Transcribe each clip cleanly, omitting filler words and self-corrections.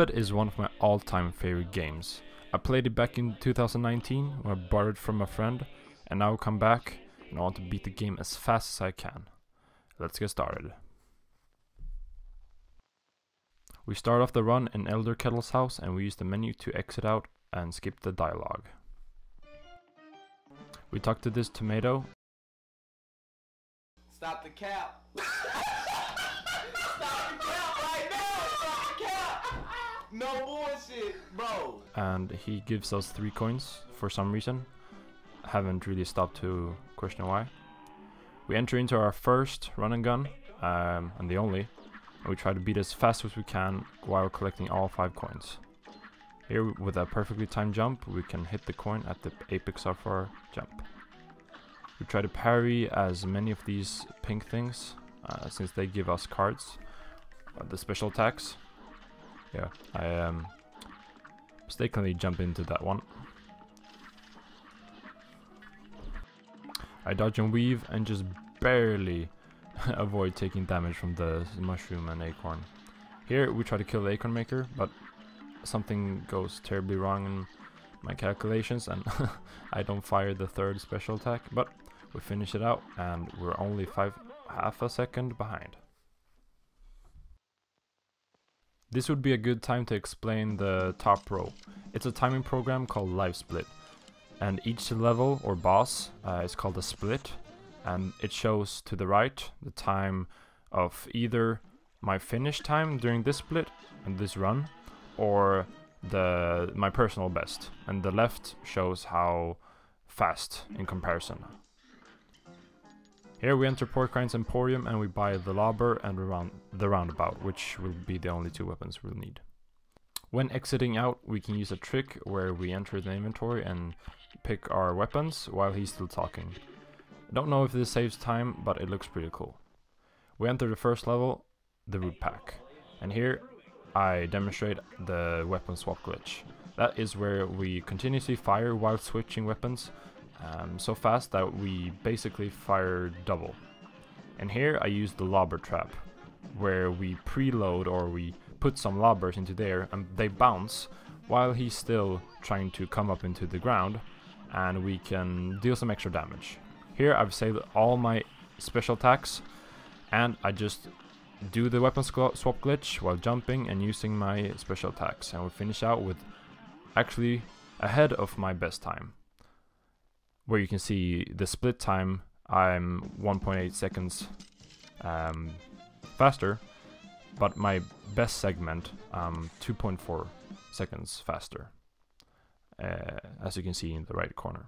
Cuphead is one of my all-time favorite games. I played it back in 2019 when I borrowed it from a friend, and now I come back and I want to beat the game as fast as I can. Let's get started. We start off the run in Elder Kettle's house and we use the menu to exit out and skip the dialogue. We talk to this tomato. Stop the cap! Stop the cap right now! Stop the cap! No bullshit, bro! And he gives us 3 coins for some reason. Haven't really stopped to question why. We enter into our first run and gun, and the only. And we try to beat as fast as we can while collecting all 5 coins. Here, with a perfectly timed jump, we can hit the coin at the apex of our jump. We try to parry as many of these pink things, since they give us cards. The special attacks. Yeah, I mistakenly jump into that one. I dodge and weave and just barely avoid taking damage from the mushroom and acorn. Here we try to kill the acorn maker, but something goes terribly wrong in my calculations and I don't fire the 3rd special attack, but we finish it out and we're only half a second behind. This would be a good time to explain the top row. It's a timing program called Live Split, and each level or boss is called a split, and it shows to the right the time of either my finish time during this split and this run, or my personal best, and the left shows how fast in comparison. Here we enter Porcine's Emporium and we buy the lobber and the roundabout, which will be the only 2 weapons we'll need. When exiting out, we can use a trick where we enter the inventory and pick our weapons while he's still talking. I don't know if this saves time, but it looks pretty cool. We enter the first level, the root pack, and here I demonstrate the weapon swap glitch. That is where we continuously fire while switching weapons, so fast that we basically fire double. And here I use the lobber trap, where we preload or we put some lobbers into there and they bounce while he's still trying to come up into the ground, and we can deal some extra damage. Here I've saved all my special attacks and I just do the weapon swap glitch while jumping and using my special attacks, and we finish out with actually ahead of my best time. Where you can see the split time, I'm 1.8 seconds faster, but my best segment 2.4 seconds faster, as you can see in the right corner.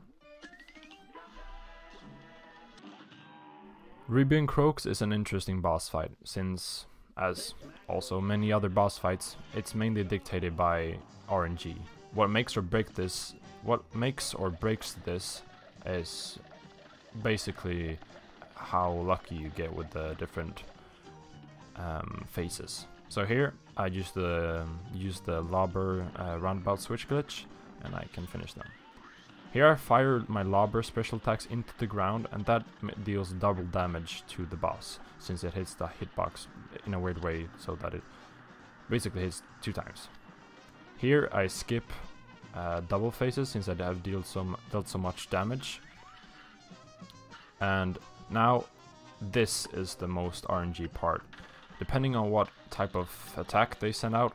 Ribby and Croaks is an interesting boss fight, since, as also many other boss fights, it's mainly dictated by RNG. What makes or breaks this is basically how lucky you get with the different phases. So here I use the lobber roundabout switch glitch and I can finish them. Here I fire my lobber special attacks into the ground, and that deals double damage to the boss, since it hits the hitbox in a weird way, so that it basically hits 2 times. Here I skip double phases, since I have dealt so much damage. And now this is the most RNG part. Depending on what type of attack they send out,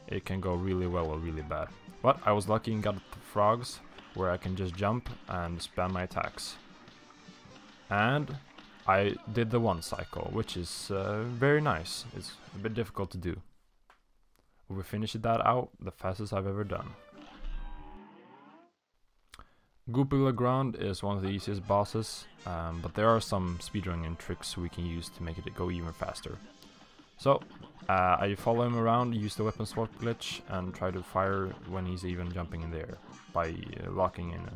it can go really well or really bad. But I was lucky and got the frogs, where I can just jump and spam my attacks. And I did the 1 cycle, which is very nice. It's a bit difficult to do. We finished that out the fastest I've ever done. Goopy Le Grande is one of the easiest bosses, but there are some speedrunning tricks we can use to make it go even faster. So I follow him around, use the weapon swap glitch, and try to fire when he's even jumping in the air by locking in.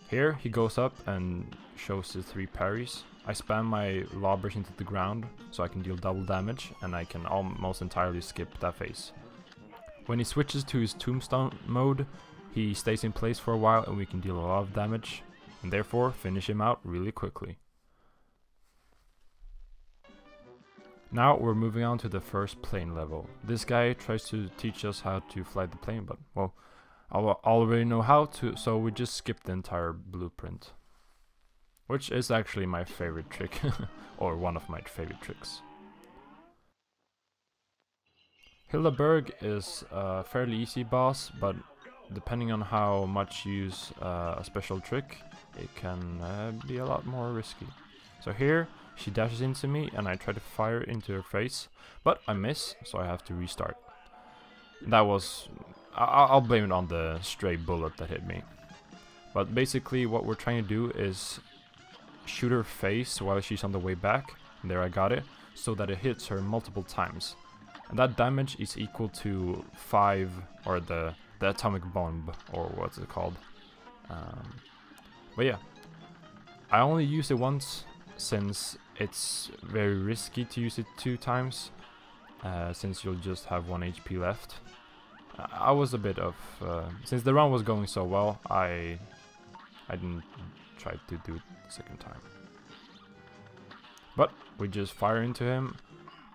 Here he goes up and shows his 3 parries. I spam my lobbers into the ground so I can deal double damage, and I can almost entirely skip that phase. When he switches to his tombstone mode, he stays in place for a while and we can deal a lot of damage, and therefore finish him out really quickly. Now we're moving on to the first plane level. This guy tries to teach us how to fly the plane, but well, I already know how to, so we just skip the entire blueprint. Which is actually my favorite trick, or one of my favorite tricks. Hilda Berg is a fairly easy boss, but depending on how much you use a special trick, it can be a lot more risky. So here, she dashes into me and I try to fire into her face, but I miss, so I have to restart. That was... I'll blame it on the stray bullet that hit me. But basically what we're trying to do is shoot her face while she's on the way back, and there I got it, so that it hits her multiple times. And that damage is equal to 5, or the atomic bomb, or what's it called. But yeah, I only use it once, since it's very risky to use it 2 times, since you'll just have 1 HP left. I was a bit of... since the round was going so well, I didn't try to do it the second time. But we just fire into him,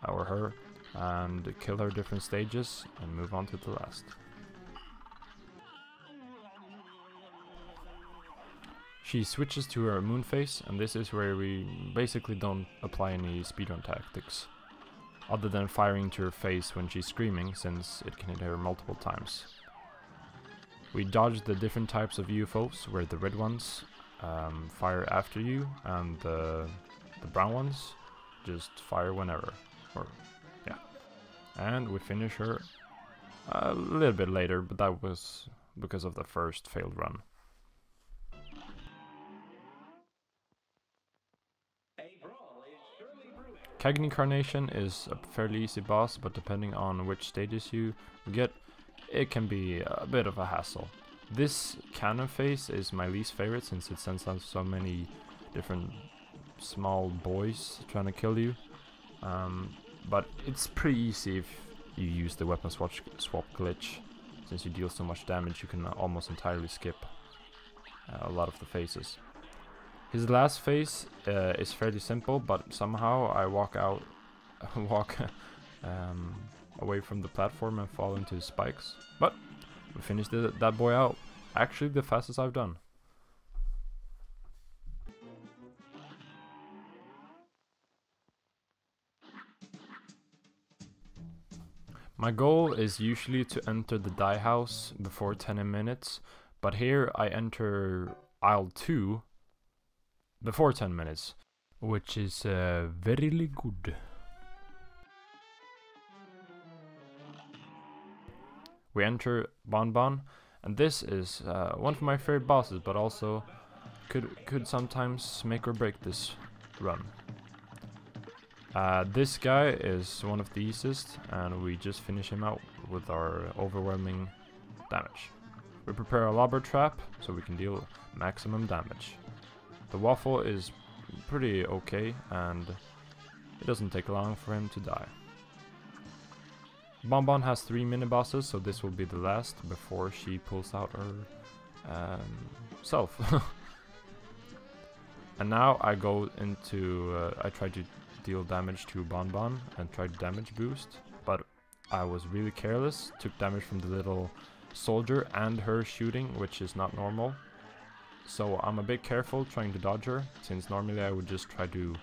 or her, and kill her different stages, and move on to the last. She switches to her moon phase, and this is where we basically don't apply any speedrun tactics, other than firing to her face when she's screaming, since it can hit her multiple times. We dodge the different types of UFOs, where the red ones fire after you, and the brown ones just fire whenever. Or yeah. And we finish her a little bit later, but that was because of the first failed run. Cagney Carnation is a fairly easy boss, but depending on which stages you get, it can be a bit of a hassle. This cannon phase is my least favorite, since it sends out so many different small boys trying to kill you. But it's pretty easy if you use the weapon swap glitch. Since you deal so much damage, you can almost entirely skip a lot of the phases. His last phase is fairly simple, but somehow I walk away from the platform and fall into his spikes. But we finished that boy out. Actually, the fastest I've done. My goal is usually to enter the die house before 10 minutes, but here I enter aisle 2 before 10 minutes, which is very good. We enter Bonbon, and this is one of my favorite bosses, but also could sometimes make or break this run. This guy is one of the easiest, and we just finish him out with our overwhelming damage. We prepare a lobber trap so we can deal maximum damage. The waffle is pretty okay, and it doesn't take long for him to die. Bonbon has 3 mini-bosses, so this will be the last before she pulls out her self. And now I go into... I try to deal damage to Bonbon and try to damage boost, but I was really careless, took damage from the little soldier and her shooting, which is not normal. So I'm a bit careful trying to dodge her, since normally I would just try to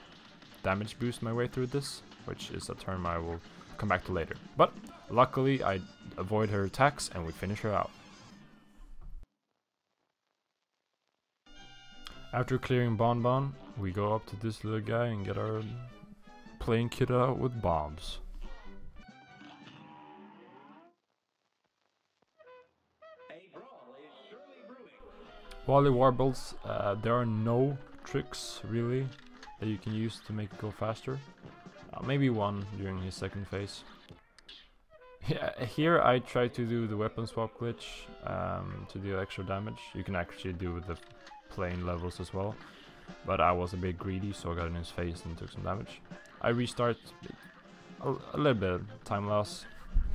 damage boost my way through this, which is a term I will come back to later. But luckily I avoid her attacks and we finish her out. After clearing Bonbon, we go up to this little guy and get our plane kit out with bombs. Wally Warbles, there are no tricks really that you can use to make it go faster. Maybe one during his second phase. Yeah, here I try to do the weapon swap glitch to deal extra damage. You can actually do with the plane levels as well, but I was a bit greedy, so I got in his face and took some damage. I restart, a little bit of time loss,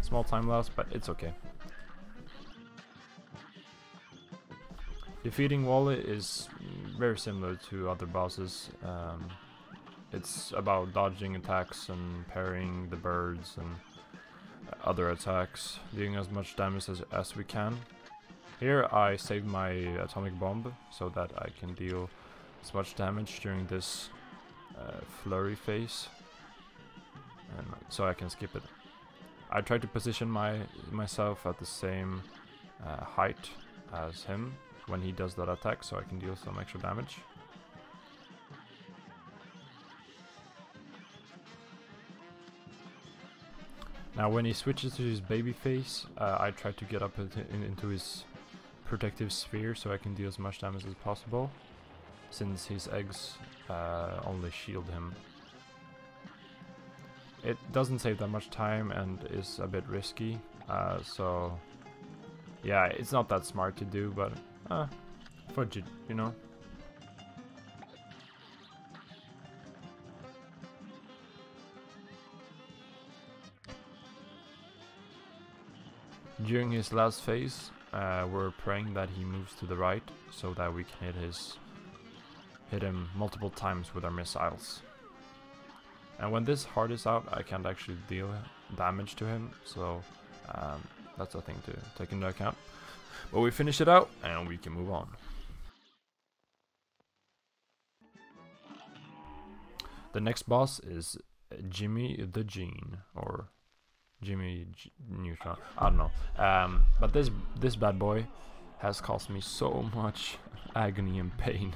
small time loss, but it's okay. Defeating Wally is very similar to other bosses. it's about dodging attacks and parrying the birds and other attacks, dealing as much damage as we can. Here I save my atomic bomb so that I can deal as much damage during this flurry phase, and so I can skip it. I try to position myself at the same height as him when he does that attack, so I can deal some extra damage. Now when he switches to his baby face, I try to get up into his protective sphere so I can deal as much damage as possible, since his eggs only shield him. It doesn't save that much time and is a bit risky, so yeah, it's not that smart to do, but fudge it, you know. During his last phase, we're praying that he moves to the right so that we can hit him multiple times with our missiles. And when this heart is out, I can't actually deal damage to him, so that's a thing to take into account. But we finish it out and we can move on. The next boss is Djimmi the Gene, or Djimmi Neutron, I don't know. But this bad boy has caused me so much agony and pain.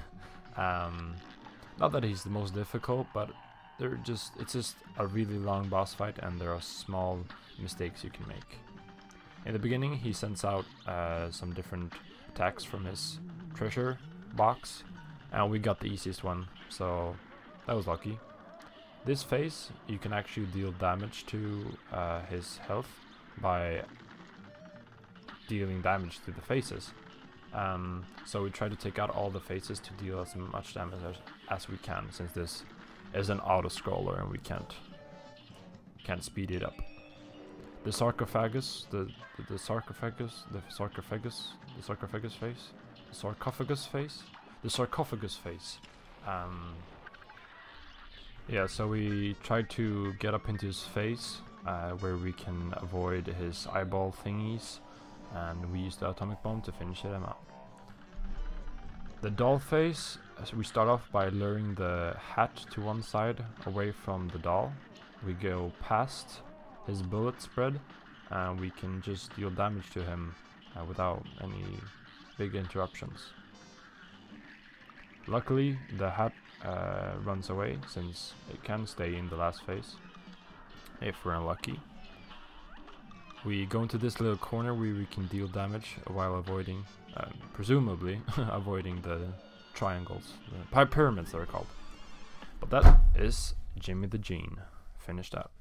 Not that he's the most difficult, but it's just a really long boss fight, and there are small mistakes you can make. In the beginning, he sends out some different attacks from his treasure box, and we got the easiest one, so that was lucky. This phase, you can actually deal damage to his health by dealing damage to the faces. So we try to take out all the faces to deal as much damage as we can, since this is an auto-scroller and we can't speed it up. The sarcophagus, the sarcophagus face. Yeah, so we try to get up into his face, where we can avoid his eyeball thingies, and we use the atomic bomb to finish him out. The doll face, we start off by luring the hat to one side, away from the doll. We go past his bullet spread, and we can just deal damage to him without any big interruptions. Luckily, the hat runs away, since it can stay in the last phase, if we're unlucky. We go into this little corner where we can deal damage while avoiding, presumably, avoiding the triangles, the pyramids they're called. But that is Djimmi the Gene, finished out.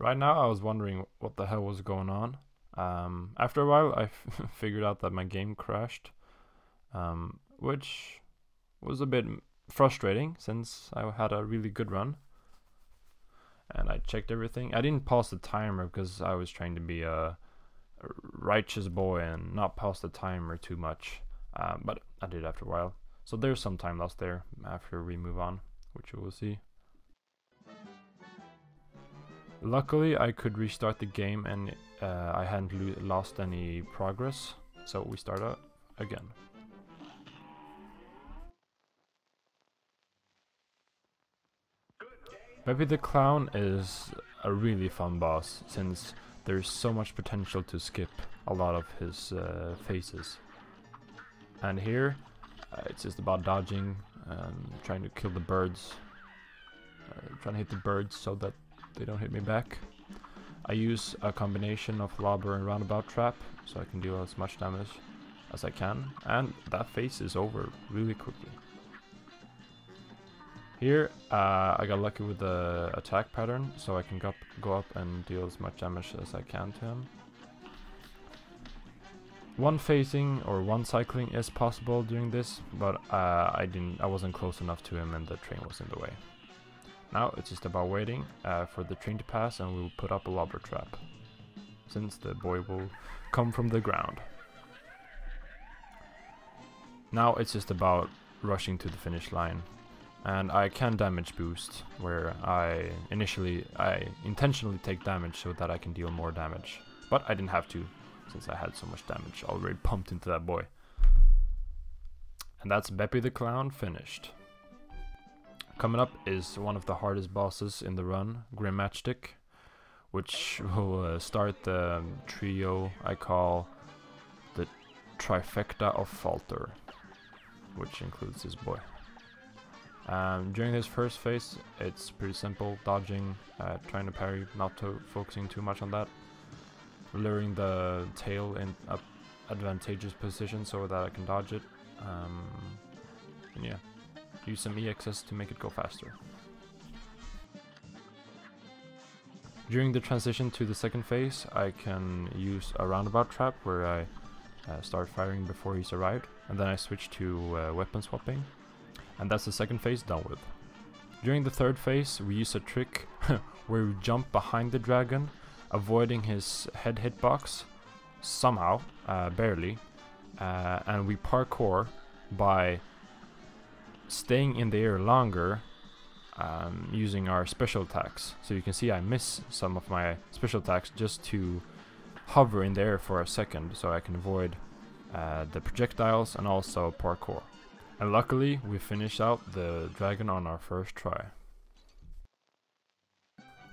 Right now I was wondering what the hell was going on. After a while I figured out that my game crashed, which was a bit frustrating since I had a really good run. And I checked everything. I didn't pause the timer because I was trying to be a righteous boy and not pause the timer too much, but I did after a while. So there's some time lost there after we move on, which you will see. Luckily, I could restart the game and I hadn't lost any progress, so we start out again. Beppi the Clown is a really fun boss, since there's so much potential to skip a lot of his phases. And here, it's just about dodging, trying to kill the birds, trying to hit the birds so that they don't hit me back. I use a combination of lobber and roundabout trap, so I can deal as much damage as I can, and that phase is over really quickly. Here I got lucky with the attack pattern, so I can go up and deal as much damage as I can to him. One phasing or one cycling is possible during this, but I wasn't close enough to him and the train was in the way. Now it's just about waiting for the train to pass, and we'll put up a lobber trap, since the boy will come from the ground. Now it's just about rushing to the finish line, and I can damage boost, where I intentionally take damage so that I can deal more damage, but I didn't have to, since I had so much damage already pumped into that boy. And that's Beppi the Clown finished. Coming up is one of the hardest bosses in the run, Grim Matchstick, which will start the trio I call the Trifecta of Falter, which includes this boy. During this first phase, it's pretty simple, dodging, trying to parry, not focusing too much on that, luring the tail in a advantageous position so that I can dodge it, and yeah, use some EXs to make it go faster. During the transition to the second phase, I can use a roundabout trap where I start firing before he's arrived, and then I switch to weapon swapping, and that's the second phase done with. During the third phase, we use a trick where we jump behind the dragon, avoiding his head hitbox somehow, barely, and we parkour by staying in the air longer, using our special attacks. So you can see I miss some of my special attacks just to hover in the air for a second, so I can avoid the projectiles and also parkour. And luckily we finish out the dragon on our first try.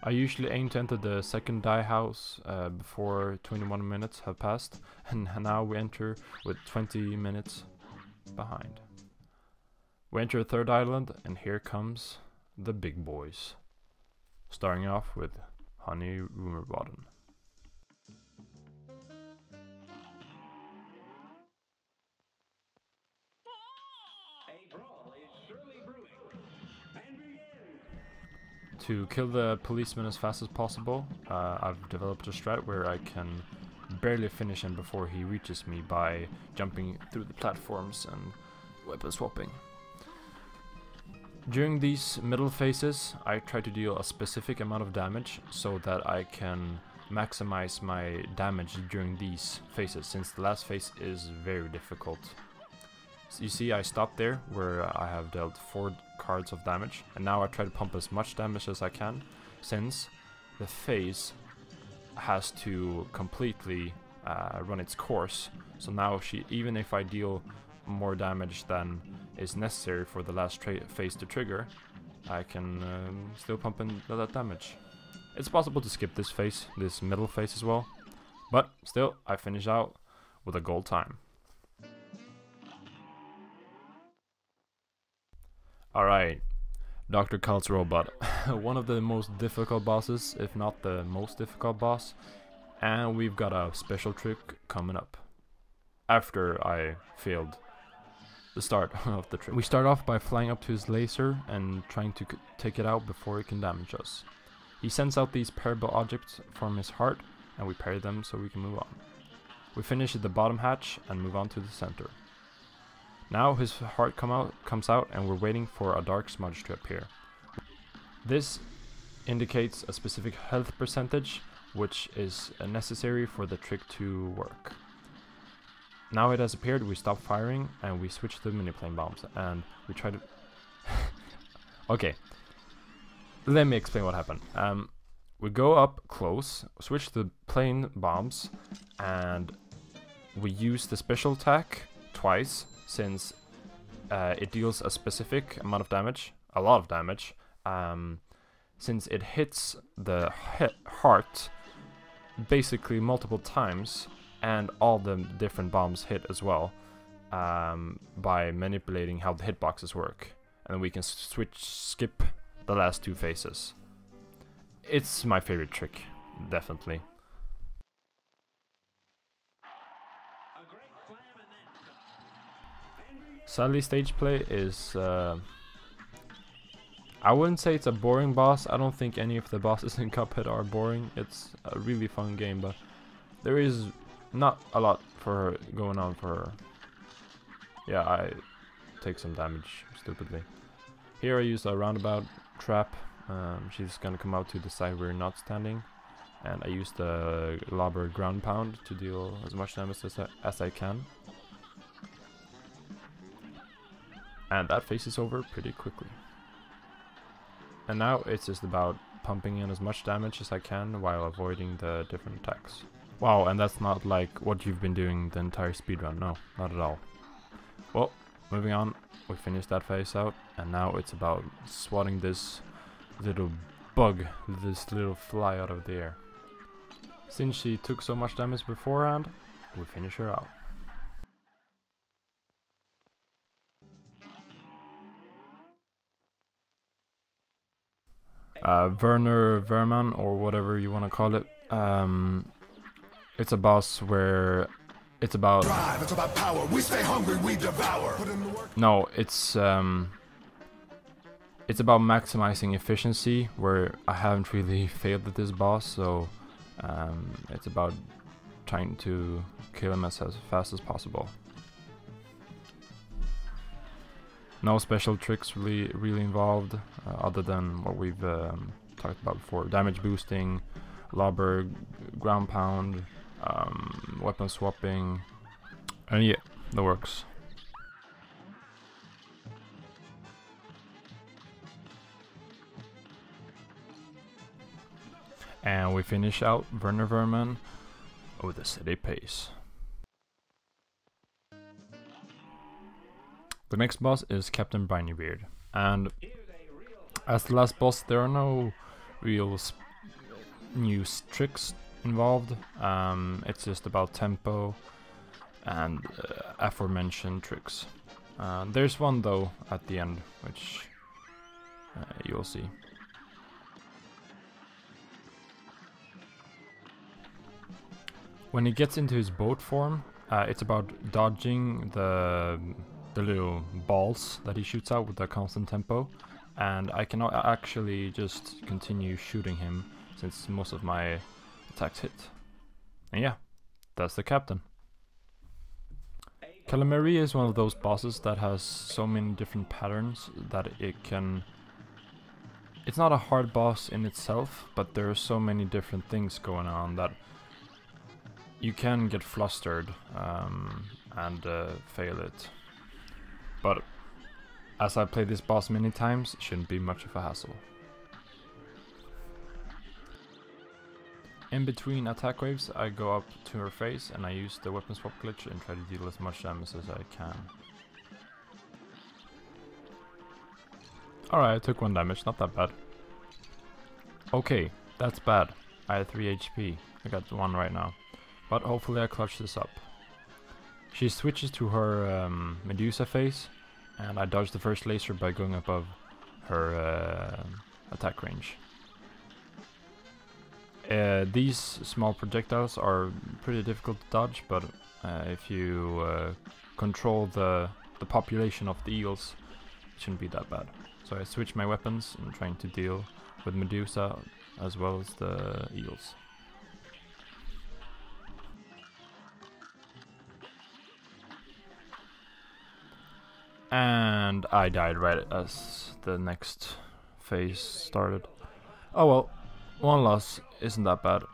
I usually aim to enter the second die house before 21 minutes have passed, and now we enter with 20 minutes behind. We enter a third island, and here comes the big boys. Starting off with Honeybottoms. To kill the policeman as fast as possible, I've developed a strat where I can barely finish him before he reaches me by jumping through the platforms and weapon swapping. During these middle phases, I try to deal a specific amount of damage so that I can maximize my damage during these phases, since the last phase is very difficult. So you see I stopped there where I have dealt 4 cards of damage, and now I try to pump as much damage as I can, since the phase has to completely run its course. So now even if I deal more damage than is necessary for the last phase to trigger, I can still pump in that damage. It's possible to skip this phase, this middle phase as well, but still I finish out with a gold time. Alright, Dr. Khal's robot, one of the most difficult bosses, if not the most difficult boss, and we've got a special trick coming up. After I failed the start of the trick. We start off by flying up to his laser and trying to take it out before it can damage us. He sends out these parable objects from his heart, and we parry them so we can move on. We finish at the bottom hatch and move on to the center. Now his heart comes out and we're waiting for a dark smudge to appear. This indicates a specific health percentage, which is necessary for the trick to work. Now it has appeared, we stop firing and we switch to mini-plane bombs, and we try to... Okay, let me explain what happened. We go up close, switch to plane bombs, and we use the special attack twice, since it deals a specific amount of damage, a lot of damage, since it hits the heart basically multiple times, and all the different bombs hit as well, by manipulating how the hitboxes work, and then we can skip the last 2 phases. It's my favorite trick, definitely. Sadly, Stageplay is, I wouldn't say it's a boring boss. I don't think any of the bosses in Cuphead are boring. It's a really fun game, but there is Not a lot for her going on for her. Yeah, I take some damage stupidly. Here I use a roundabout trap. She's gonna come out to the side we're not standing, and I use the lobber ground pound to deal as much damage as I can. And that phase is over pretty quickly. And now it's just about pumping in as much damage as I can while avoiding the different attacks. Wow, and that's not like what you've been doing the entire speedrun, no, not at all. Well, moving on, we finished that phase out, and now it's about swatting this little bug, this little fly out of the air. Since she took so much damage beforehand, we finish her out. Werner Werman, or whatever you want to call it. It's a boss where it's about drive, it's about power. We stay hungry, we devour. No, it's about maximizing efficiency, where I haven't really failed at this boss, so it's about trying to kill him as fast as possible. No special tricks really involved, other than what we've talked about before. Damage boosting, lobber, ground pound, weapon swapping, and yeah, that works. And we finish out Werner Werman with a steady pace. The next boss is Captain Brineybeard, and as the last boss there are no real new tricks involved. It's just about tempo and aforementioned tricks. There's one though at the end, which you'll see. When he gets into his boat form, it's about dodging the little balls that he shoots out with a constant tempo, and I cannot actually just continue shooting him since most of my attacks hit. And yeah, that's the captain. Cala Maria is one of those bosses that has so many different patterns that it's not a hard boss in itself, but there are so many different things going on that you can get flustered and fail it. But as I played this boss many times, it shouldn't be much of a hassle. In between attack waves, I go up to her face and I use the weapon swap glitch and try to deal as much damage as I can. Alright, I took 1 damage, not that bad. Okay, that's bad. I had 3 HP. I got 1 right now. But hopefully I clutch this up. She switches to her Medusa phase, and I dodge the first laser by going above her attack range. These small projectiles are pretty difficult to dodge, but if you control the population of the eels, it shouldn't be that bad. So I switch my weapons and trying to deal with Medusa as well as the eels. And I died right as the next phase started. Oh well, 1 loss isn't that bad.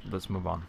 Let's move on.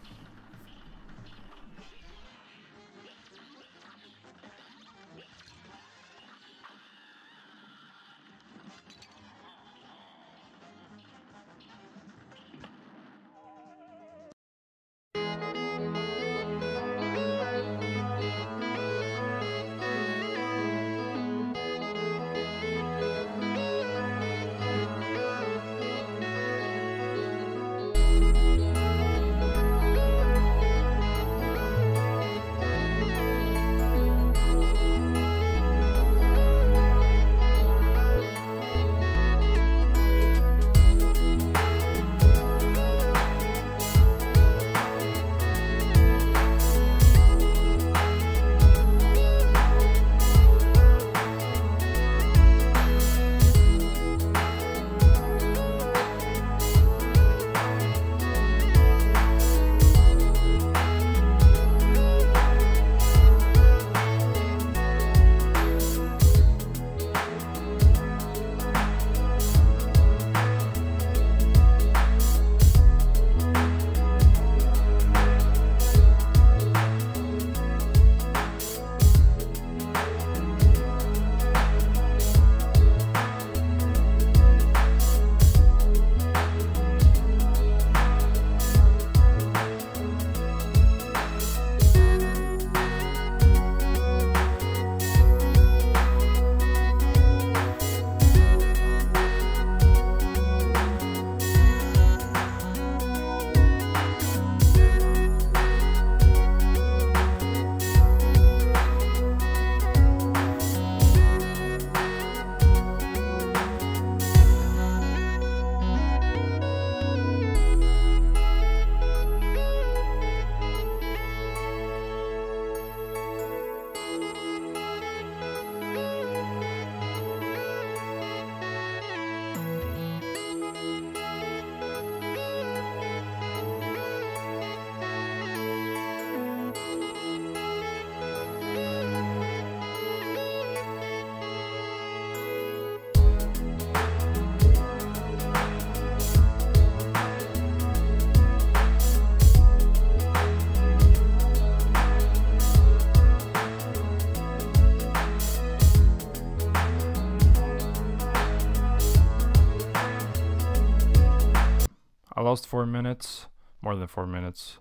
lost 4 minutes, more than 4 minutes,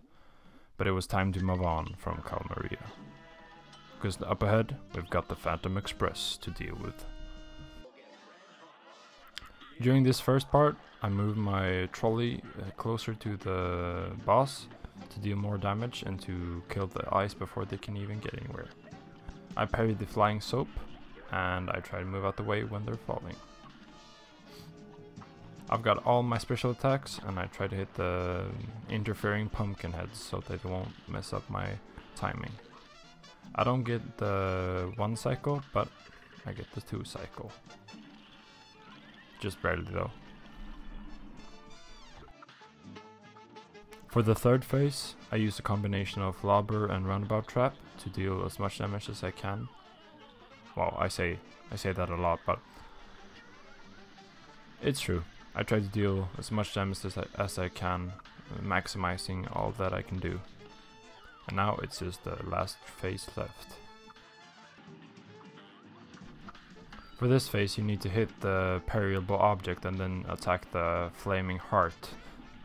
but it was time to move on from Cala Maria. Because up ahead, we've got the Phantom Express to deal with. During this first part, I moved my trolley closer to the boss to deal more damage and to kill the ice before they can even get anywhere. I parried the flying soap, and I try to move out the way when they're falling. I've got all my special attacks, and I try to hit the interfering pumpkin heads so they won't mess up my timing. I don't get the 1 cycle, but I get the 2 cycle. Just barely though. For the third phase, I use a combination of Lobber and Roundabout Trap to deal as much damage as I can. Well, I say that a lot, but it's true. I try to deal as much damage as I can, maximizing all that I can do. And now it's just the last phase left. For this phase you need to hit the parryable object and then attack the flaming heart.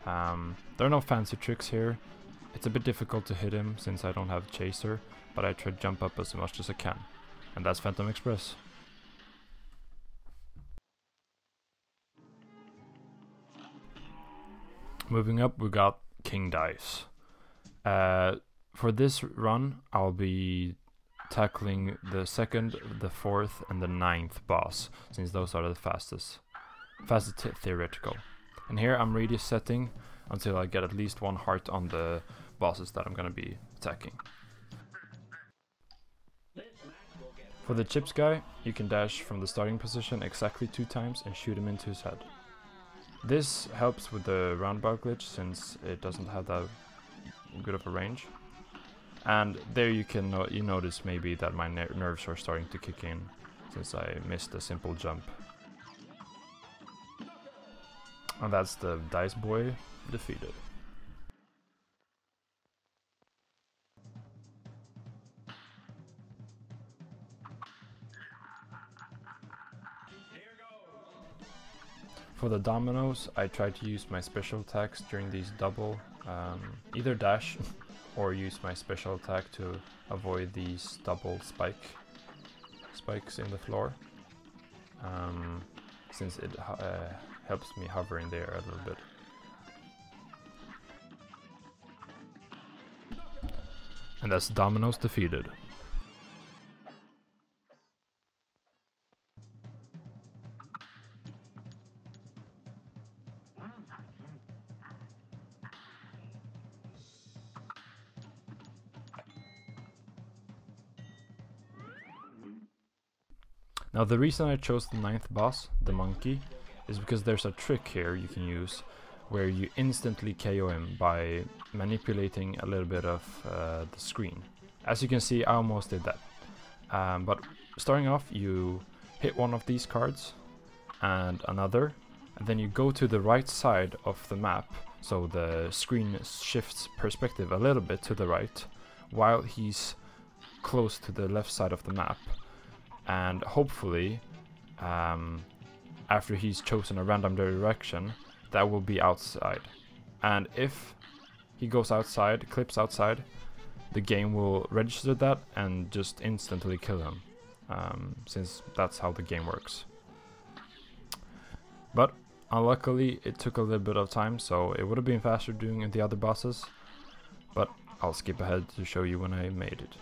There are no fancy tricks here. It's a bit difficult to hit him since I don't have chaser, but I try to jump up as much as I can. And that's Phantom Express. Moving up, we got King Dice. For this run, I'll be tackling the 2nd, the 4th, and the 9th boss, since those are the fastest theoretical. And here I'm really setting until I get at least 1 heart on the bosses that I'm gonna be attacking. For the chips guy, you can dash from the starting position exactly 2 times and shoot him into his head. This helps with the roundabout glitch since it doesn't have that good of a range. And there you can you notice maybe that my nerves are starting to kick in since I missed a simple jump. And that's the Dice Boy defeated. For the dominoes, I try to use my special attacks during these double, either dash or use my special attack to avoid these double spikes in the floor, since it helps me hover in there a little bit. And that's dominoes defeated. Now the reason I chose the 9th boss, the monkey, is because there's a trick here you can use where you instantly KO him by manipulating a little bit of the screen. As you can see, I almost did that. But starting off, you hit one of these cards and another, and then you go to the right side of the map, so the screen shifts perspective a little bit to the right, while he's close to the left side of the map. And hopefully, after he's chosen a random direction, that will be outside. And if he goes outside, clips outside, the game will register that and just instantly kill him, since that's how the game works. But unluckily, it took a little bit of time, so it would have been faster doing the other bosses. But I'll skip ahead to show you when I made it.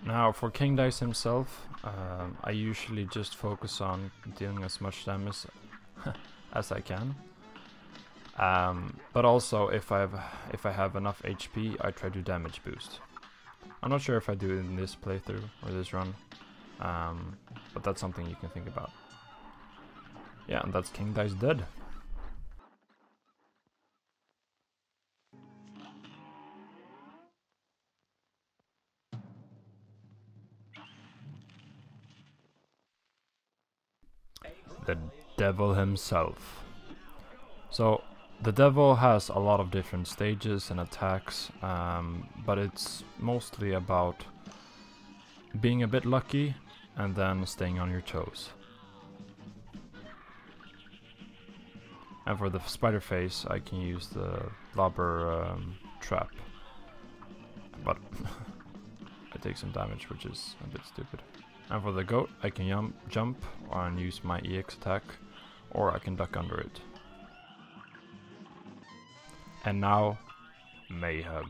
Now for King Dice himself, I usually just focus on dealing as much damage as I can. But also if I have enough HP, I try to damage boost. I'm not sure if I do it in this playthrough or this run, but that's something you can think about. Yeah, and that's King Dice dead. The devil himself. So The devil has a lot of different stages and attacks, but it's mostly about being a bit lucky and then staying on your toes. And for the spider face, I can use the lobber trap, but I take some damage, which is a bit stupid. And for the goat, I can jump and use my EX attack, or I can duck under it. And now, mayhem.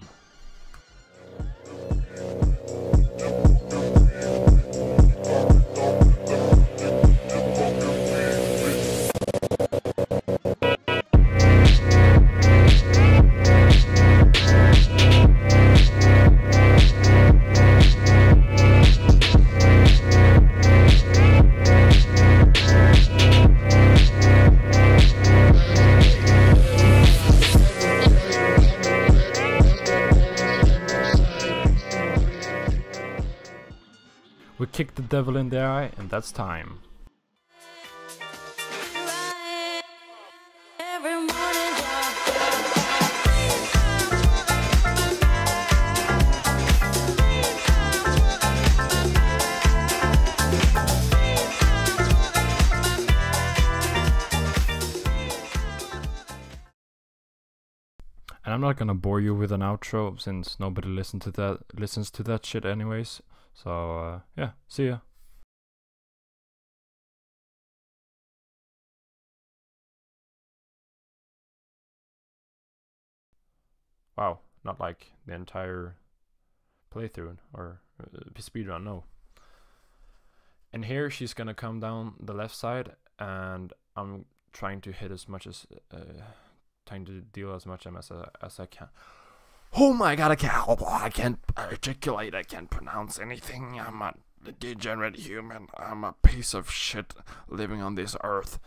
We kick the devil in the eye, and that's time. And I'm not gonna bore you with an outro since nobody listens to that shit anyways. So yeah, see ya. Wow, not like the entire playthrough or speedrun, no. And here she's gonna come down the left side, and I'm trying to hit as much as trying to deal as much damage as I can. Oh my god, I can't articulate, I can't pronounce anything. I'm a degenerate human. I'm a piece of shit living on this earth.